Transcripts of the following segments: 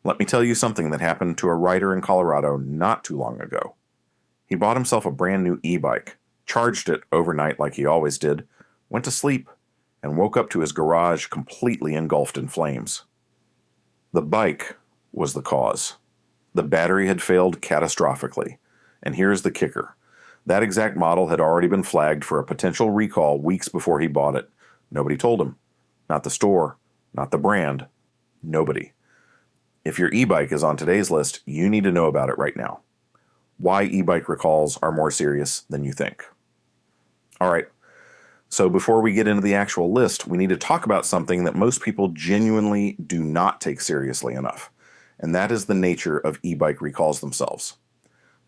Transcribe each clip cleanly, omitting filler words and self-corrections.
Let me tell you something that happened to a writer in Colorado not too long ago. He bought himself a brand new e-bike, charged it overnight like he always did, went to sleep, and woke up to his garage completely engulfed in flames. The bike was the cause. The battery had failed catastrophically. And here's the kicker. That exact model had already been flagged for a potential recall weeks before he bought it. Nobody told him. Not the store, not the brand, nobody. If your e-bike is on today's list, you need to know about it right now. Why e-bike recalls are more serious than you think. All right, so before we get into the actual list, we need to talk about something that most people genuinely do not take seriously enough, and that is the nature of e-bike recalls themselves.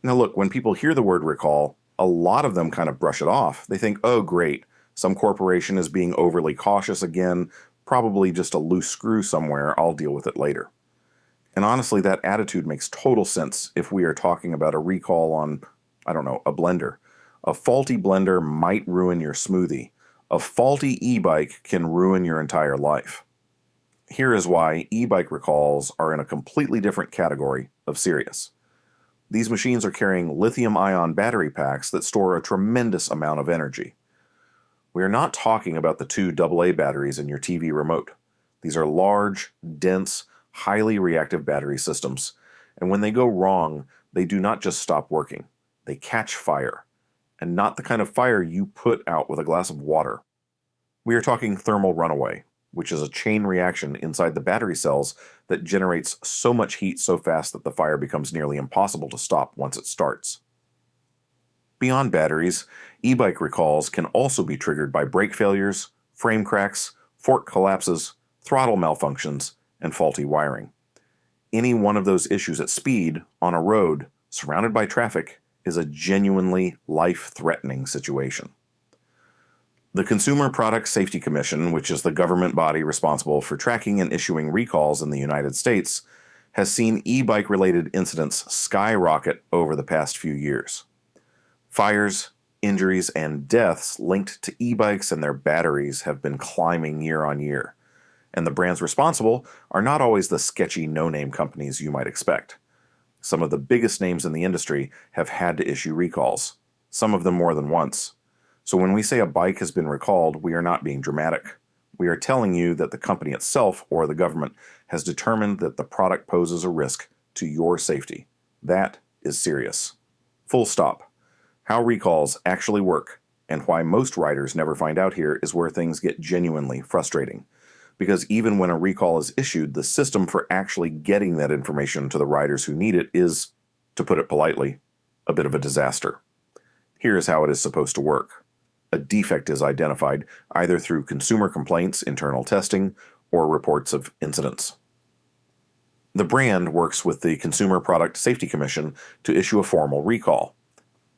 Now look, when people hear the word recall, a lot of them kind of brush it off. They think, oh great, some corporation is being overly cautious again, probably just a loose screw somewhere, I'll deal with it later. And honestly, that attitude makes total sense if we are talking about a recall on, I don't know, a blender. A faulty blender might ruin your smoothie. A faulty e-bike can ruin your entire life. Here is why e-bike recalls are in a completely different category of serious. These machines are carrying lithium-ion battery packs that store a tremendous amount of energy. We are not talking about the two AA batteries in your TV remote. These are large, dense, highly reactive battery systems, and when they go wrong, they do not just stop working. They catch fire, and not the kind of fire you put out with a glass of water. We are talking thermal runaway, which is a chain reaction inside the battery cells that generates so much heat so fast that the fire becomes nearly impossible to stop once it starts. Beyond batteries, e-bike recalls can also be triggered by brake failures, frame cracks, fork collapses, throttle malfunctions, and faulty wiring. Any one of those issues at speed, on a road, surrounded by traffic, is a genuinely life-threatening situation. The Consumer Product Safety Commission, which is the government body responsible for tracking and issuing recalls in the United States, has seen e-bike related incidents skyrocket over the past few years. Fires, injuries, and deaths linked to e-bikes and their batteries have been climbing year on year. And the brands responsible are not always the sketchy no-name companies you might expect. Some of the biggest names in the industry have had to issue recalls, some of them more than once. So when we say a bike has been recalled, we are not being dramatic. We are telling you that the company itself or the government has determined that the product poses a risk to your safety. That is serious. Full stop. How recalls actually work and why most riders never find out here is where things get genuinely frustrating. Because even when a recall is issued, the system for actually getting that information to the riders who need it is, to put it politely, a bit of a disaster. Here is how it is supposed to work. A defect is identified either through consumer complaints, internal testing, or reports of incidents. The brand works with the Consumer Product Safety Commission to issue a formal recall.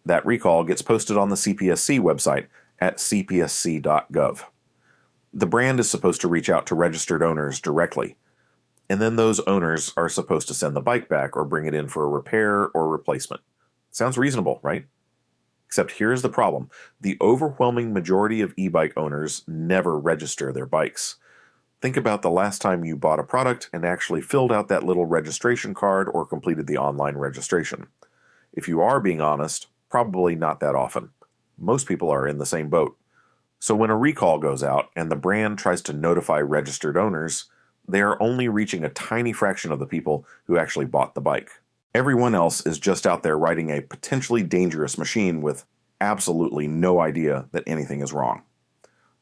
That recall gets posted on the CPSC website at cpsc.gov. The brand is supposed to reach out to registered owners directly, and then those owners are supposed to send the bike back or bring it in for a repair or replacement. Sounds reasonable, right? Except here's the problem. The overwhelming majority of e-bike owners never register their bikes. Think about the last time you bought a product and actually filled out that little registration card or completed the online registration. If you are being honest, probably not that often. Most people are in the same boat. So when a recall goes out and the brand tries to notify registered owners, they are only reaching a tiny fraction of the people who actually bought the bike. Everyone else is just out there riding a potentially dangerous machine with absolutely no idea that anything is wrong.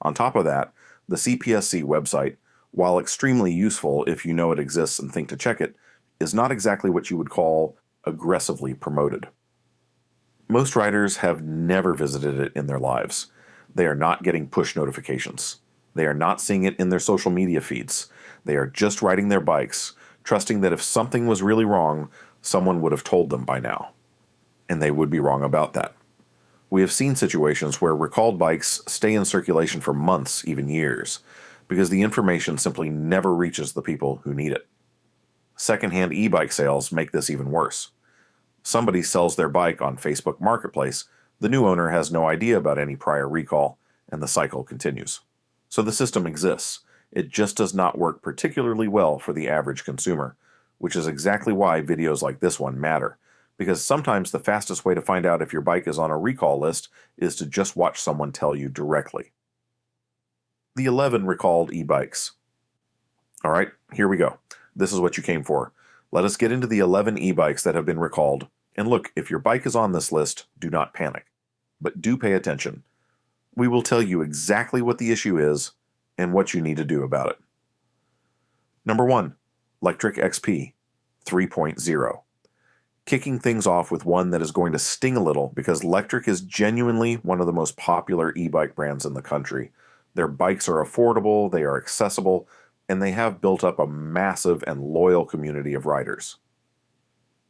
On top of that, the CPSC website, while extremely useful if you know it exists and think to check it, is not exactly what you would call aggressively promoted. Most riders have never visited it in their lives. They are not getting push notifications. They are not seeing it in their social media feeds. They are just riding their bikes, trusting that if something was really wrong, someone would have told them by now. And they would be wrong about that. We have seen situations where recalled bikes stay in circulation for months, even years, because the information simply never reaches the people who need it. Secondhand e-bike sales make this even worse. Somebody sells their bike on Facebook Marketplace, the new owner has no idea about any prior recall, and the cycle continues. So the system exists. It just does not work particularly well for the average consumer, which is exactly why videos like this one matter, because sometimes the fastest way to find out if your bike is on a recall list is to just watch someone tell you directly. The 11 recalled e-bikes. All right, here we go. This is what you came for. Let us get into the 11 e-bikes that have been recalled. And look, if your bike is on this list, do not panic. But do pay attention. We will tell you exactly what the issue is and what you need to do about it. Number 1, Lectric XP 3.0. Kicking things off with one that is going to sting a little because Lectric is genuinely one of the most popular e-bike brands in the country. Their bikes are affordable, they are accessible, and they have built up a massive and loyal community of riders.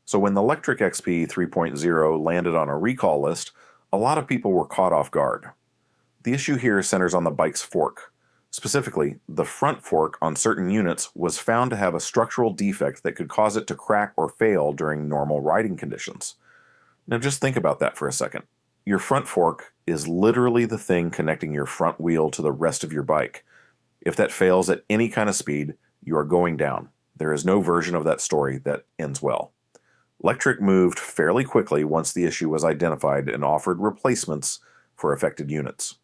So when the Lectric XP 3.0 landed on a recall list, a lot of people were caught off guard. The issue here centers on the bike's fork. Specifically, the front fork on certain units was found to have a structural defect that could cause it to crack or fail during normal riding conditions. Now just think about that for a second. Your front fork is literally the thing connecting your front wheel to the rest of your bike. If that fails at any kind of speed, you are going down. There is no version of that story that ends well. Lectric moved fairly quickly once the issue was identified and offered replacements for affected units.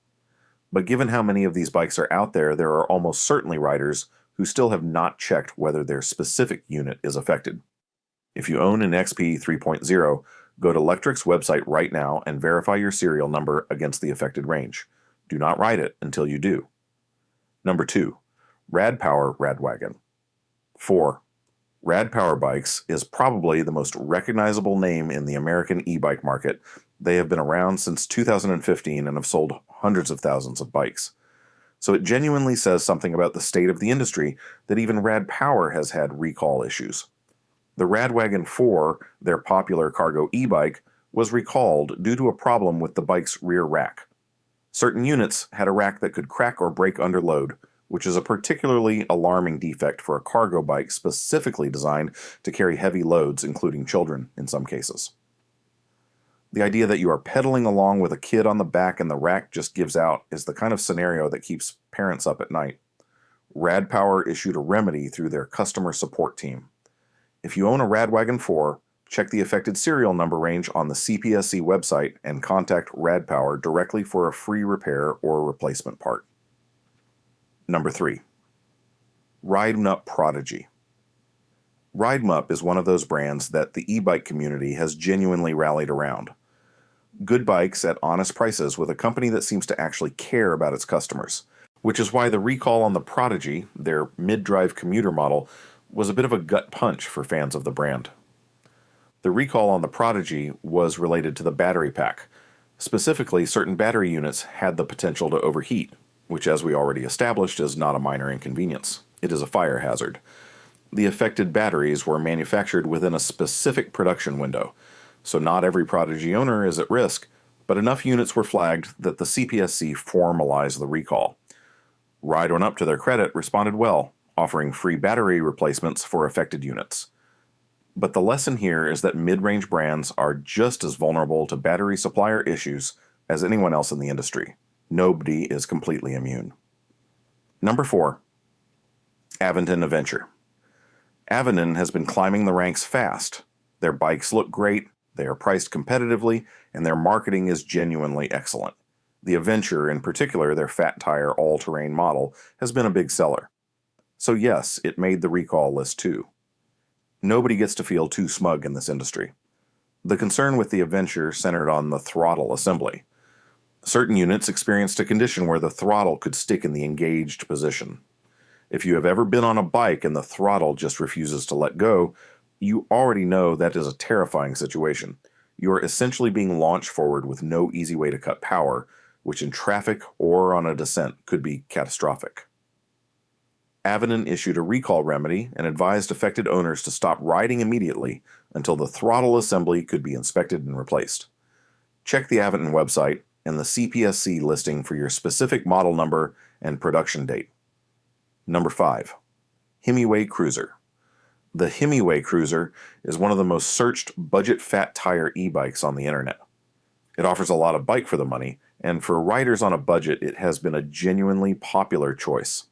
But given how many of these bikes are out there, there are almost certainly riders who still have not checked whether their specific unit is affected. If you own an XP 3.0, go to Lectric's website right now and verify your serial number against the affected range. Do not ride it until you do. Number 2, Rad Power Radwagon. 4. Rad Power Bikes is probably the most recognizable name in the American e-bike market. They have been around since 2015 and have sold hundreds of thousands of bikes. So it genuinely says something about the state of the industry that even Rad Power has had recall issues. The Radwagon 4, their popular cargo e-bike, was recalled due to a problem with the bike's rear rack. Certain units had a rack that could crack or break under load, which is a particularly alarming defect for a cargo bike specifically designed to carry heavy loads, including children in some cases. The idea that you are pedaling along with a kid on the back and the rack just gives out is the kind of scenario that keeps parents up at night. Rad Power issued a remedy through their customer support team. If you own a Radwagon 4, check the affected serial number range on the CPSC website and contact Rad Power directly for a free repair or replacement part. Number 3. Ride 'em Up Prodigy. Ride 'em Up is one of those brands that the e-bike community has genuinely rallied around. Good bikes at honest prices with a company that seems to actually care about its customers, which is why the recall on the Prodigy, their mid-drive commuter model, was a bit of a gut punch for fans of the brand. The recall on the Prodigy was related to the battery pack. Specifically, certain battery units had the potential to overheat, which, as we already established, is not a minor inconvenience. It is a fire hazard. The affected batteries were manufactured within a specific production window, so not every Prodigy owner is at risk, but enough units were flagged that the CPSC formalized the recall. Ride 'em Up, to their credit, responded well, offering free battery replacements for affected units. But the lesson here is that mid-range brands are just as vulnerable to battery supplier issues as anyone else in the industry. Nobody is completely immune. Number 4. Aventon Adventure. Aventon has been climbing the ranks fast. Their bikes look great, they are priced competitively, and their marketing is genuinely excellent. The Adventure, in particular, their fat tire all-terrain model, has been a big seller. So yes, it made the recall list too. Nobody gets to feel too smug in this industry. The concern with the Adventure centered on the throttle assembly. Certain units experienced a condition where the throttle could stick in the engaged position. If you have ever been on a bike and the throttle just refuses to let go, you already know that is a terrifying situation. You are essentially being launched forward with no easy way to cut power, which in traffic or on a descent could be catastrophic. Aventon issued a recall remedy and advised affected owners to stop riding immediately until the throttle assembly could be inspected and replaced. Check the Aventon website and the CPSC listing for your specific model number and production date. Number 5. Hemiway Cruiser. The Hemiway Cruiser is one of the most searched budget fat tire e-bikes on the internet. It offers a lot of bike for the money, and for riders on a budget, it has been a genuinely popular choice.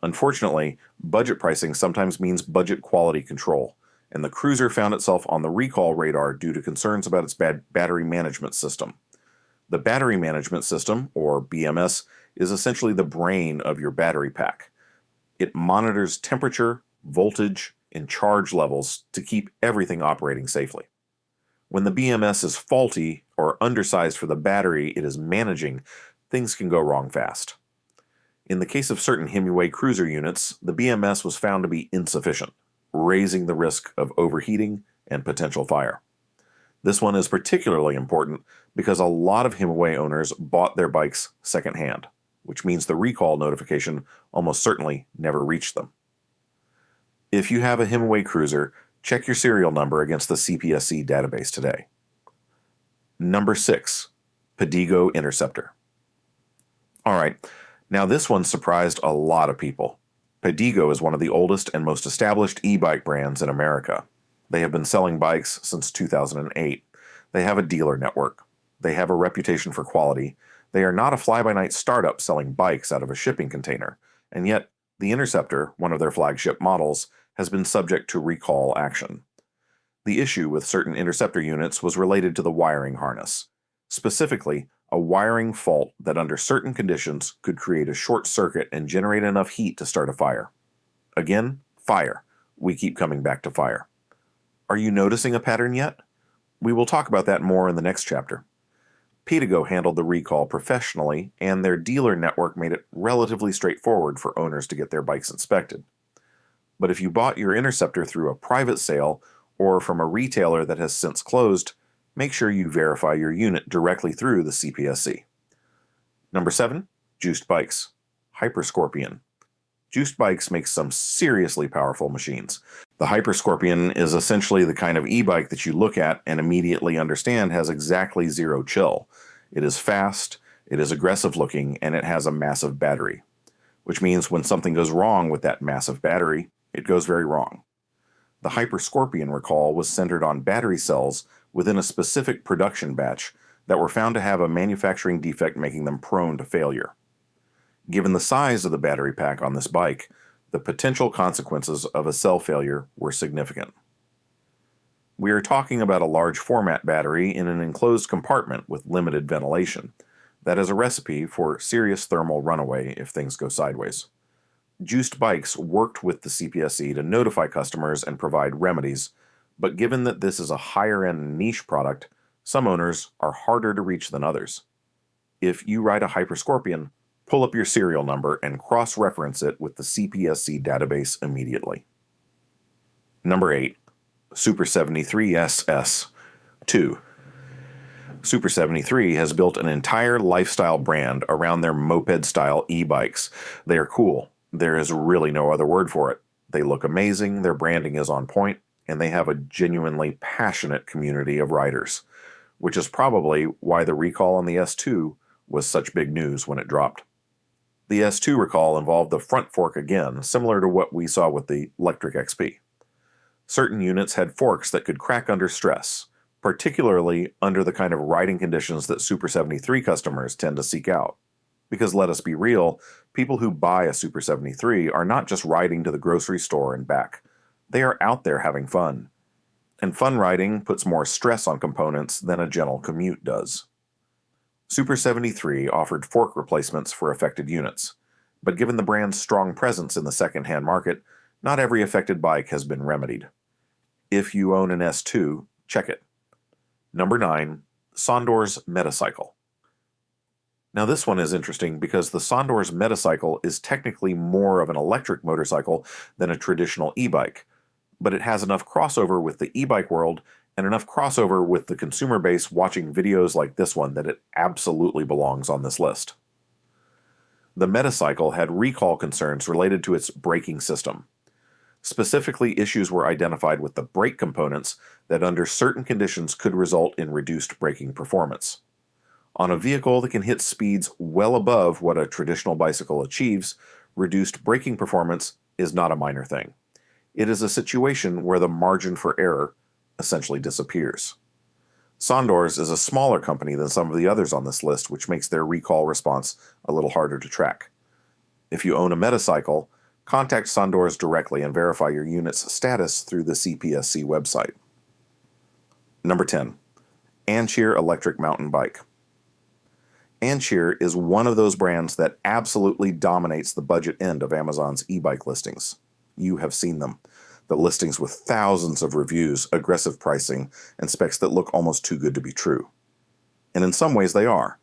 Unfortunately, budget pricing sometimes means budget quality control, and the cruiser found itself on the recall radar due to concerns about its battery management system. The battery management system, or BMS, is essentially the brain of your battery pack. It monitors temperature, voltage, and charge levels to keep everything operating safely. When the BMS is faulty or undersized for the battery it is managing, things can go wrong fast. In the case of certain Hemingway cruiser units, the BMS was found to be insufficient, raising the risk of overheating and potential fire. This one is particularly important because a lot of Hemingway owners bought their bikes secondhand, which means the recall notification almost certainly never reached them. If you have a Hemingway cruiser, check your serial number against the CPSC database today. Number 6, Pedigo Interceptor. All right, now this one surprised a lot of people. Pedigo is one of the oldest and most established e-bike brands in America. They have been selling bikes since 2008. They have a dealer network. They have a reputation for quality. They are not a fly-by-night startup selling bikes out of a shipping container, and yet the Interceptor, one of their flagship models, has been subject to recall action. The issue with certain Interceptor units was related to the wiring harness, specifically a wiring fault that under certain conditions could create a short circuit and generate enough heat to start a fire. Again, fire. We keep coming back to fire. Are you noticing a pattern yet? We will talk about that more in the next chapter. Pedigo handled the recall professionally, and their dealer network made it relatively straightforward for owners to get their bikes inspected. But if you bought your Interceptor through a private sale or from a retailer that has since closed, make sure you verify your unit directly through the CPSC. Number 7, Juiced Bikes. Hyperscorpion. Juiced Bikes makes some seriously powerful machines. The Hyperscorpion is essentially the kind of e-bike that you look at and immediately understand has exactly zero chill. It is fast, it is aggressive looking, and it has a massive battery. Which means when something goes wrong with that massive battery, it goes very wrong. The Hyperscorpion recall was centered on battery cells within a specific production batch that were found to have a manufacturing defect making them prone to failure. Given the size of the battery pack on this bike, the potential consequences of a cell failure were significant. We are talking about a large format battery in an enclosed compartment with limited ventilation. That is a recipe for serious thermal runaway if things go sideways. Juiced Bikes worked with the CPSC to notify customers and provide remedies, but given that this is a higher-end niche product, some owners are harder to reach than others. If you ride a Hyperscorpion, pull up your serial number and cross-reference it with the CPSC database immediately. Number 8, Super 73 SS 2. Super 73 has built an entire lifestyle brand around their moped-style e-bikes. They are cool. There is really no other word for it. They look amazing, their branding is on point, and they have a genuinely passionate community of riders, which is probably why the recall on the S2 was such big news when it dropped. The S2 recall involved the front fork again, similar to what we saw with the Electric XP. Certain units had forks that could crack under stress, particularly under the kind of riding conditions that Super 73 customers tend to seek out. Because let us be real, people who buy a Super 73 are not just riding to the grocery store and back. They are out there having fun. And fun riding puts more stress on components than a gentle commute does. Super 73 offered fork replacements for affected units, but given the brand's strong presence in the second-hand market, not every affected bike has been remedied. If you own an S2, check it. Number 9, Sondor's Metacycle. Now this one is interesting because the Sondor's Metacycle is technically more of an electric motorcycle than a traditional e-bike, but it has enough crossover with the e-bike world and enough crossover with the consumer base watching videos like this one that it absolutely belongs on this list. The Metacycle had recall concerns related to its braking system. Specifically, issues were identified with the brake components that under certain conditions could result in reduced braking performance. On a vehicle that can hit speeds well above what a traditional bicycle achieves, reduced braking performance is not a minor thing. It is a situation where the margin for error essentially disappears. Sondor's is a smaller company than some of the others on this list, which makes their recall response a little harder to track. If you own a Metacycle, contact Sondors directly and verify your unit's status through the CPSC website. Number 10. Ancheer Electric Mountain Bike. Ancheer is one of those brands that absolutely dominates the budget end of Amazon's e-bike listings. You have seen them. The listings with thousands of reviews, aggressive pricing, and specs that look almost too good to be true. And in some ways they are,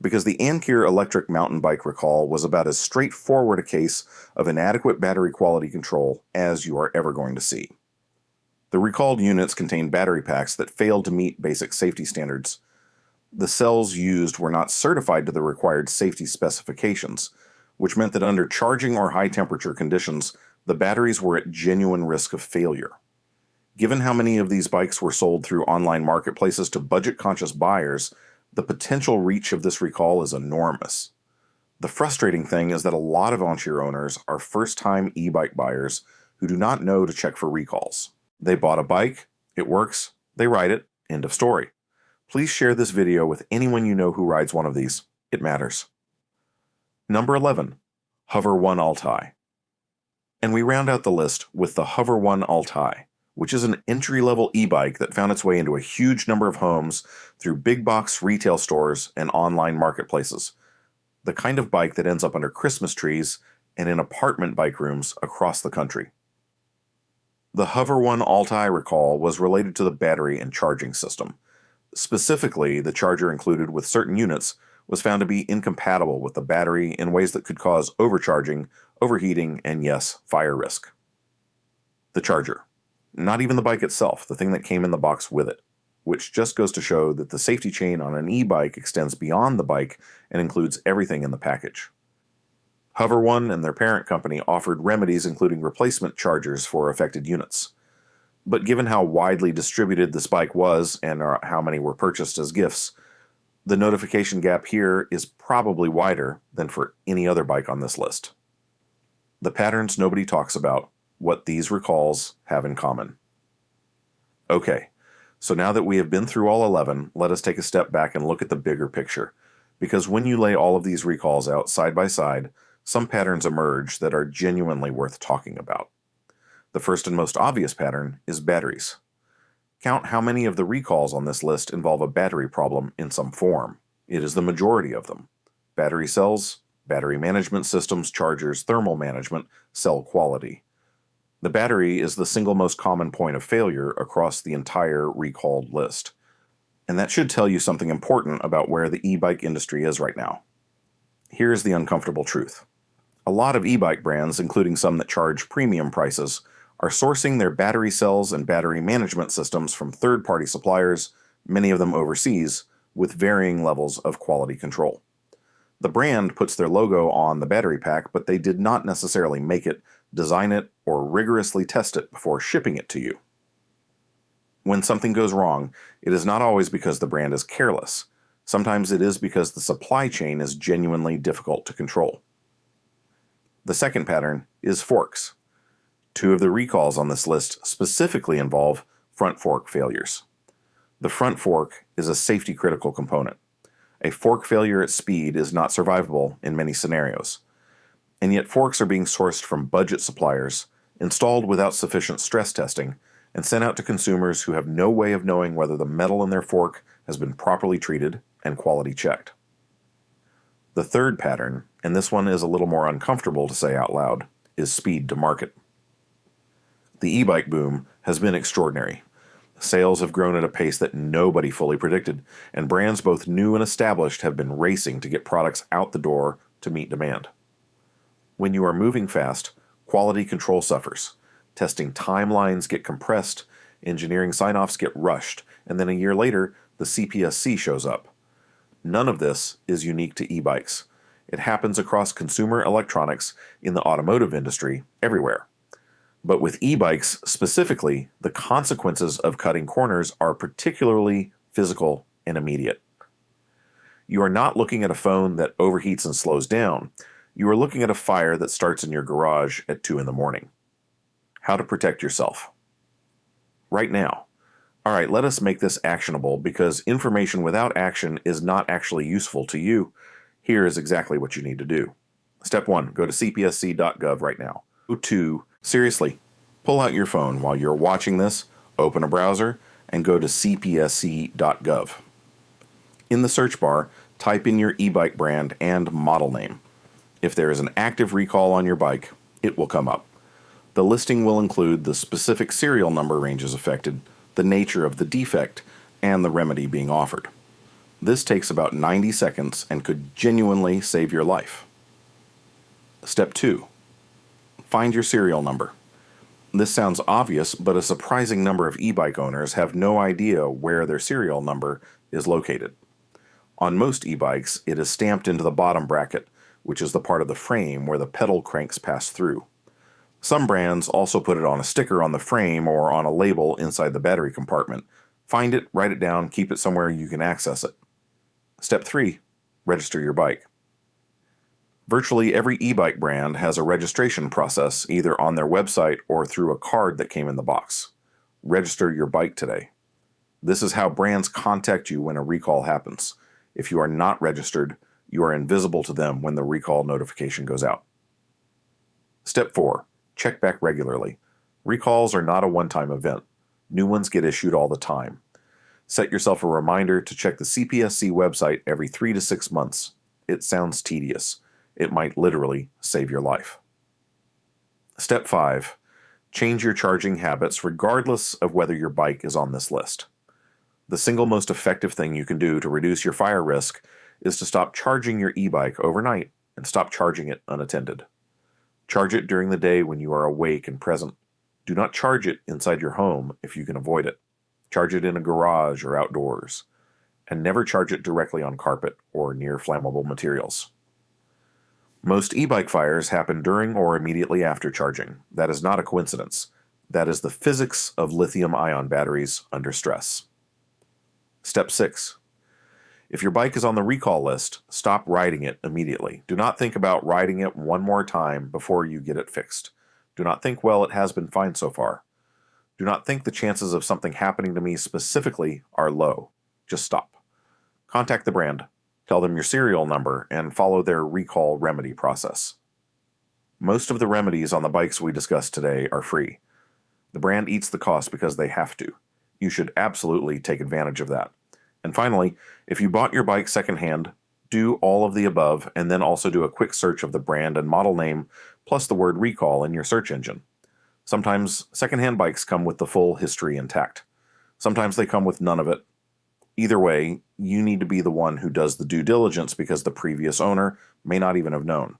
because the Ancheer electric mountain bike recall was about as straightforward a case of inadequate battery quality control as you are ever going to see. The recalled units contained battery packs that failed to meet basic safety standards. The cells used were not certified to the required safety specifications, which meant that under charging or high temperature conditions, the batteries were at genuine risk of failure. Given how many of these bikes were sold through online marketplaces to budget-conscious buyers, the potential reach of this recall is enormous. The frustrating thing is that a lot of Ancheer owners are first-time e-bike buyers who do not know to check for recalls. They bought a bike, it works, they ride it, end of story. Please share this video with anyone you know who rides one of these. It matters. Number 11. Hover One Altai. And we round out the list with the Hover One Altai, which is an entry-level e-bike that found its way into a huge number of homes through big box retail stores and online marketplaces. The kind of bike that ends up under Christmas trees and in apartment bike rooms across the country. The Hover One Altai recall was related to the battery and charging system. Specifically, the charger included with certain units was found to be incompatible with the battery in ways that could cause overcharging, overheating, and yes, fire risk. The charger. Not even the bike itself, the thing that came in the box with it, which just goes to show that the safety chain on an e-bike extends beyond the bike and includes everything in the package. Hover One and their parent company offered remedies including replacement chargers for affected units. But given how widely distributed this bike was and how many were purchased as gifts, the notification gap here is probably wider than for any other bike on this list. The patterns nobody talks about, what these recalls have in common. Okay, so now that we have been through all 11, let us take a step back and look at the bigger picture, because when you lay all of these recalls out side by side, some patterns emerge that are genuinely worth talking about. The first and most obvious pattern is batteries. Count how many of the recalls on this list involve a battery problem in some form. It is the majority of them. Battery cells, battery management systems, chargers, thermal management, cell quality. The battery is the single most common point of failure across the entire recalled list. And that should tell you something important about where the e-bike industry is right now. Here's the uncomfortable truth. A lot of e-bike brands, including some that charge premium prices, are sourcing their battery cells and battery management systems from third-party suppliers, many of them overseas, with varying levels of quality control. The brand puts their logo on the battery pack, but they did not necessarily make it, design it, or rigorously test it before shipping it to you. When something goes wrong, it is not always because the brand is careless. Sometimes it is because the supply chain is genuinely difficult to control. The second pattern is forks. Two of the recalls on this list specifically involve front fork failures. The front fork is a safety-critical component. A fork failure at speed is not survivable in many scenarios. And yet forks are being sourced from budget suppliers, installed without sufficient stress testing, and sent out to consumers who have no way of knowing whether the metal in their fork has been properly treated and quality checked. The third pattern, and this one is a little more uncomfortable to say out loud, is speed to market. The e-bike boom has been extraordinary. Sales have grown at a pace that nobody fully predicted, and brands both new and established have been racing to get products out the door to meet demand. When you are moving fast, quality control suffers. Testing timelines get compressed, engineering sign-offs get rushed, and then a year later, the CPSC shows up. None of this is unique to e-bikes. It happens across consumer electronics, in the automotive industry, everywhere. But with e-bikes specifically, the consequences of cutting corners are particularly physical and immediate. You are not looking at a phone that overheats and slows down. You are looking at a fire that starts in your garage at 2 in the morning. How to protect yourself. Right now. All right, let us make this actionable because information without action is not actually useful to you. Here is exactly what you need to do. Step 1, go to cpsc.gov right now. 2. Seriously, pull out your phone while you're watching this, open a browser, and go to cpsc.gov. In the search bar, type in your e-bike brand and model name. If there is an active recall on your bike, it will come up. The listing will include the specific serial number ranges affected, the nature of the defect, and the remedy being offered. This takes about 90 seconds and could genuinely save your life. Step 2. Find your serial number. This sounds obvious, but a surprising number of e-bike owners have no idea where their serial number is located. On most e-bikes, it is stamped into the bottom bracket, which is the part of the frame where the pedal cranks pass through. Some brands also put it on a sticker on the frame or on a label inside the battery compartment. Find it, write it down, keep it somewhere you can access it. Step 3. Register your bike. Virtually every e-bike brand has a registration process either on their website or through a card that came in the box. Register your bike today. This is how brands contact you when a recall happens. If you are not registered, you are invisible to them when the recall notification goes out. Step 4. Check back regularly. Recalls are not a one-time event. New ones get issued all the time. Set yourself a reminder to check the CPSC website every 3 to 6 months. It sounds tedious. It might literally save your life. Step 5. Change your charging habits regardless of whether your bike is on this list. The single most effective thing you can do to reduce your fire risk is to stop charging your e-bike overnight and stop charging it unattended. Charge it during the day when you are awake and present. Do not charge it inside your home if you can avoid it. Charge it in a garage or outdoors. And never charge it directly on carpet or near flammable materials. Most e-bike fires happen during or immediately after charging. That is not a coincidence. That is the physics of lithium-ion batteries under stress. Step 6. If your bike is on the recall list, stop riding it immediately. Do not think about riding it one more time before you get it fixed. Do not think, well, it has been fine so far. Do not think the chances of something happening to me specifically are low. Just stop. Contact the brand. Tell them your serial number and follow their recall remedy process. Most of the remedies on the bikes we discussed today are free. The brand eats the cost because they have to. You should absolutely take advantage of that. And finally, if you bought your bike secondhand, do all of the above and then also do a quick search of the brand and model name plus the word recall in your search engine. Sometimes secondhand bikes come with the full history intact. Sometimes they come with none of it. Either way, you need to be the one who does the due diligence because the previous owner may not even have known.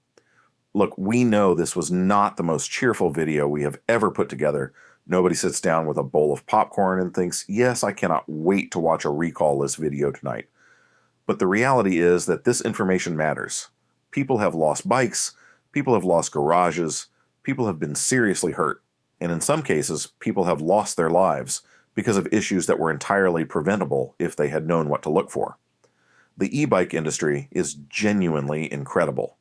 Look, we know this was not the most cheerful video we have ever put together. Nobody sits down with a bowl of popcorn and thinks, yes, I cannot wait to watch a recall list video tonight. But the reality is that this information matters. People have lost bikes, people have lost garages, people have been seriously hurt, and in some cases, people have lost their lives because of issues that were entirely preventable if they had known what to look for. The e-bike industry is genuinely incredible.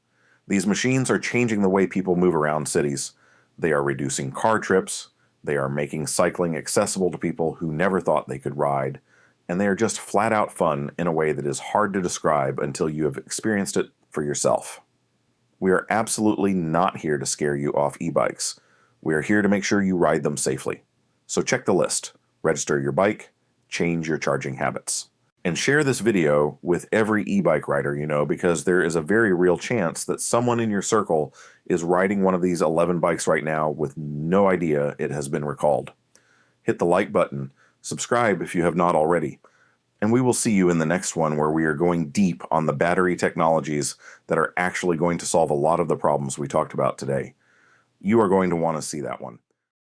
These machines are changing the way people move around cities. They are reducing car trips, they are making cycling accessible to people who never thought they could ride, and they are just flat out fun in a way that is hard to describe until you have experienced it for yourself. We are absolutely not here to scare you off e-bikes. We are here to make sure you ride them safely. So check the list. Register your bike, change your charging habits. And share this video with every e-bike rider you know because there is a very real chance that someone in your circle is riding one of these 11 bikes right now with no idea it has been recalled. Hit the like button, subscribe if you have not already, and we will see you in the next one where we are going deep on the battery technologies that are actually going to solve a lot of the problems we talked about today. You are going to want to see that one.